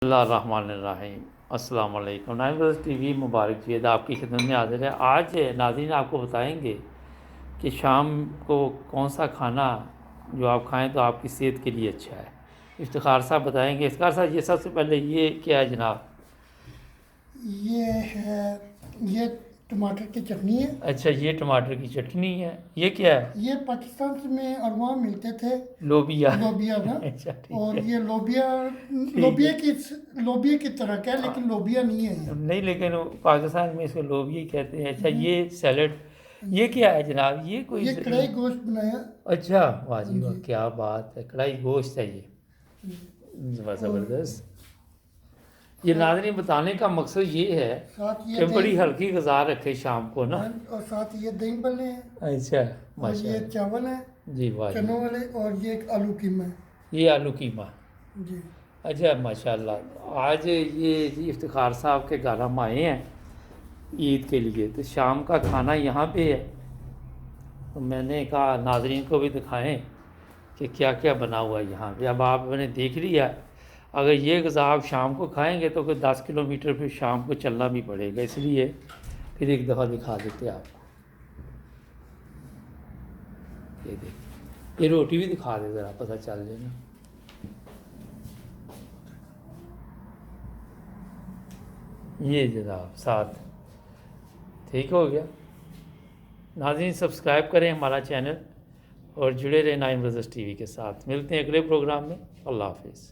اللہ الرحمن الرحیم۔ السلام علیکم۔ نائن برس ٹی وی مبارک جید آپ کی خدمت میں حاضر ہے۔ آج ناظرین آپ کو بتائیں گے کہ شام کو کون سا کھانا جو آپ کھائیں تو آپ کی صحت کے لیے اچھا ہے۔ افتخار صاحب بتائیں گے۔ افتخار صاحب یہ سب سے پہلے یہ کیا ہے جناب؟ یہ ٹماٹر کی چٹنی ہے۔ اچھا، یہ ٹماٹر کی چٹنی ہے۔ یہ کیا ہے؟ یہ پاکستان میں اور وہاں ملتے تھے لوبیا نا۔ اچھا ٹھیک اور ہے۔ یہ لوبیا کی طرح کا ہے، لیکن لوبیا نہیں ہے یہ۔ نہیں، لیکن پاکستان میں اس کو لوبیا ہی کہتے ہیں۔ اچھا، یہ سیلڈ یہ کیا ہے جناب؟ یہ کوئی یہ کڑھائی گوشت بنایا۔ اچھا، واہ جی واہ، کیا بات ہے، کڑھائی گوشت ہے یہ، زبردست۔ یہ ناظرین بتانے کا مقصد یہ ہے کہ بڑی ہلکی غذا رکھے شام کو نا۔ اور ساتھ یہ دہی بلے ہیں۔ اچھا، اور ماشاء یہ اللہ چاول ہے جی، واہ چنوں والے، اور یہ ایک آلو قیمہ ہے۔ یہ آلو قیمہ جی اچھا، ماشاء اللہ۔ آج یہ افتخار صاحب کے گھر ہم آئے ہیں عید کے لیے، تو شام کا کھانا یہاں پہ ہے، تو میں نے کہا ناظرین کو بھی دکھائیں کہ کیا کیا بنا ہوا ہے یہاں پہ۔ اب آپ نے دیکھ لیا، اگر یہ غذا آپ شام کو کھائیں گے تو پھر 10 کلومیٹر پھر شام کو چلنا بھی پڑے گا، اس لیے پھر ایک دفعہ دکھا دیتے آپ کو۔ یہ دیکھیں، یہ روٹی بھی دکھا دے ذرا، پتہ چل جائے نا۔ یہ جناب ساتھ ٹھیک ہو گیا۔ ناظرین سبسکرائب کریں ہمارا چینل اور جڑے رہیں نائن برس ٹی وی کے ساتھ۔ ملتے ہیں اگلے پروگرام میں۔ اللہ حافظ۔